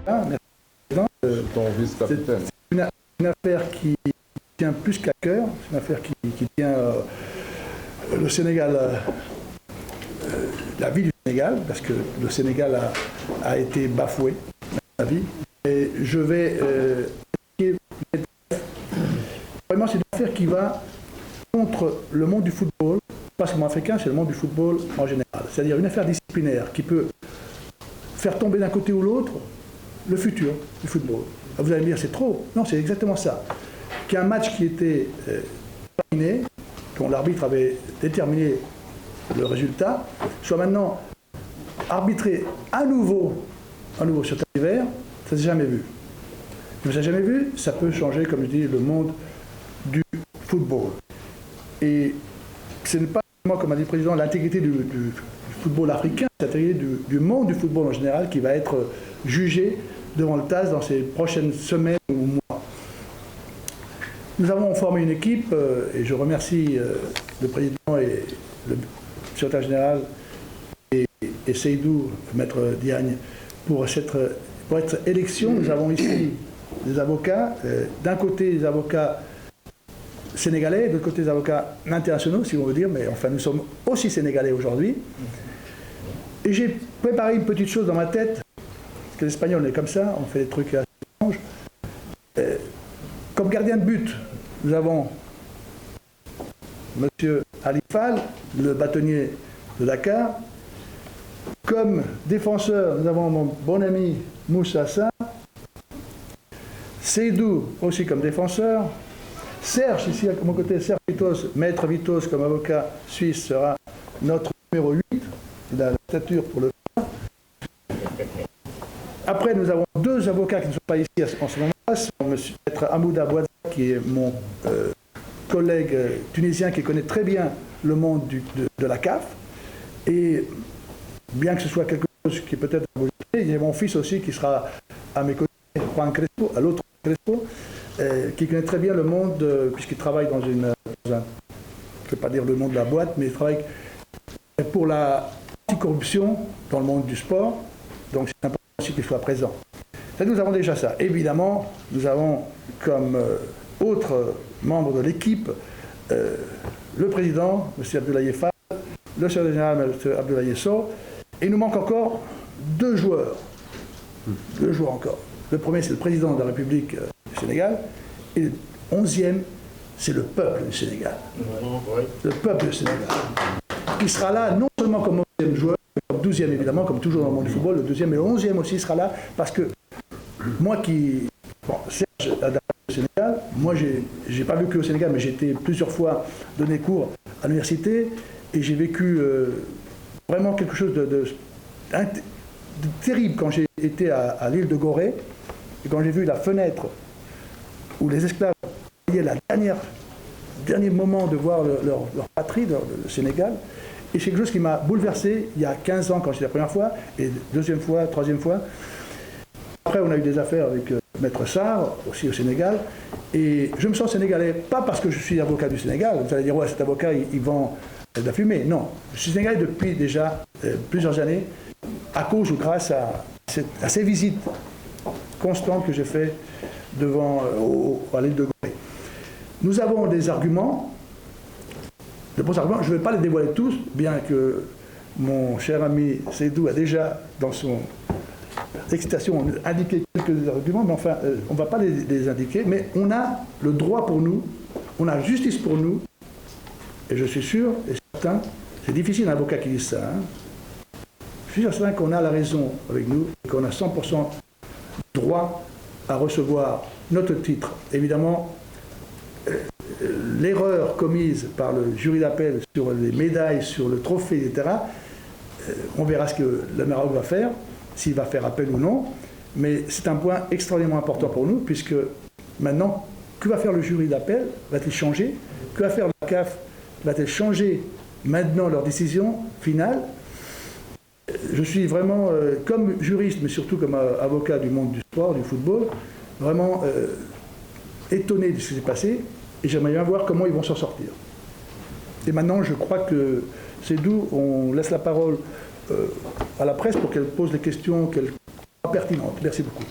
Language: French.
Merci, Ton vice-capitaine. C'est une affaire qui tient plus qu'à cœur. C'est une affaire qui tient le Sénégal, la vie du Sénégal, parce que le Sénégal a été bafoué dans la vie. Et je vais vraiment, c'est une affaire qui va contre le monde du football, pas seulement africain, c'est le monde du football en général. C'est-à-dire une affaire disciplinaire qui peut faire tomber d'un côté ou l'autre le futur du football. Vous allez me dire, c'est trop. Non, c'est exactement ça. Qu'un match qui était terminé, dont l'arbitre avait déterminé le résultat, soit maintenant arbitré à nouveau sur terre d'hiver, ça ne s'est jamais vu. Ça ne s'est jamais vu, ça peut changer, comme je dis, le monde du football. Et ce n'est pas seulement, comme a dit le président, l'intégrité du football africain, c'est l'intégrité du monde du football en général qui va être jugée devant le TAS dans ces prochaines semaines ou mois. Nous avons formé une équipe, et je remercie le président et le secrétaire général et Seydou, maître Diagne, pour cette élection. Nous avons ici des avocats, d'un côté des avocats sénégalais, de l'autre côté des avocats internationaux, si on veut dire, mais enfin nous sommes aussi sénégalais aujourd'hui. Et j'ai préparé une petite chose dans ma tête, parce que l'Espagnol est comme ça, on fait des trucs assez étranges. Comme gardien de but, nous avons M. Ali Fall, le bâtonnier de Dakar. Comme défenseur, nous avons mon bon ami Moussa Sarr. Seydou aussi comme défenseur. Serge, ici à mon côté, Serge Vitos, maître Vitos comme avocat suisse, sera notre numéro 8. Il a la stature pour le faire. Après, nous avons deux avocats qui ne sont pas ici en ce moment. Maître Hamouda Bouadza, qui est mon collègue tunisien qui connaît très bien le monde de la CAF. Et bien que ce soit quelque chose qui est peut-être abouti, il y a mon fils aussi qui sera à mes côtés, Juan Crespo, à l'autre Crespo, qui connaît très bien le monde, puisqu'il travaille dans je ne vais pas dire le nom de la boîte, mais il travaille pour la anticorruption dans le monde du sport. Donc c'est important aussi qu'il soit présent. Et nous avons déjà ça. Évidemment, nous avons comme autres membres de l'équipe le président, M. Abdoulaye Fall, le secrétaire général, M. Abdoulaye Sow, et il nous manque encore deux joueurs. Deux joueurs encore. Le premier, c'est le président de la République du Sénégal, et le 11e, c'est le peuple du Sénégal. Le peuple du Sénégal. Qui sera là non seulement comme 11e joueur, mais comme 12e évidemment, comme toujours dans le monde du football, le 2e et le 11e aussi sera là, parce que moi qui... Bon, Serge a au Sénégal, moi j'ai pas vécu au Sénégal, mais j'ai été plusieurs fois donner cours à l'université, et j'ai vécu vraiment quelque chose de terrible quand j'ai été à l'île de Gorée, et quand j'ai vu la fenêtre où les esclaves voyaient dernier moment de voir leur patrie, le Sénégal, et c'est quelque chose qui m'a bouleversé il y a 15 ans quand j'étais la première fois, et deuxième fois, troisième fois. Après, on a eu des affaires avec Maître Sarr, aussi au Sénégal, et je me sens sénégalais, pas parce que je suis avocat du Sénégal, vous allez dire, ouais, cet avocat, il vend de la fumée. Non, je suis sénégalais depuis déjà plusieurs années, à cause ou grâce à ces visites constantes que j'ai faites à l'île de Gorée. Nous avons des arguments, de bons arguments, je ne vais pas les dévoiler tous, bien que mon cher ami Seydou a déjà, dans son excitation, indiqué quelques arguments, mais enfin, on ne va pas les indiquer, mais on a le droit pour nous, on a justice pour nous, et je suis sûr et certain, c'est difficile un avocat qui dit ça, hein, je suis sûr et certain qu'on a la raison avec nous, et qu'on a 100% droit à recevoir notre titre. Évidemment, l'erreur commise par le jury d'appel sur les médailles, sur le trophée, etc., on verra ce que le Maroc va faire, s'il va faire appel ou non, mais c'est un point extrêmement important pour nous, puisque maintenant, que va faire le jury d'appel? Va-t-il changer? Que va faire la CAF? Va-t-elle changer maintenant leur décision finale? Je suis vraiment, comme juriste, mais surtout comme avocat du monde du sport, du football, vraiment étonné de ce qui s'est passé, et j'aimerais bien voir comment ils vont s'en sortir. Et maintenant, je crois que c'est d'où on laisse la parole à la presse pour qu'elle pose les questions qu'elle pertinente. Merci beaucoup.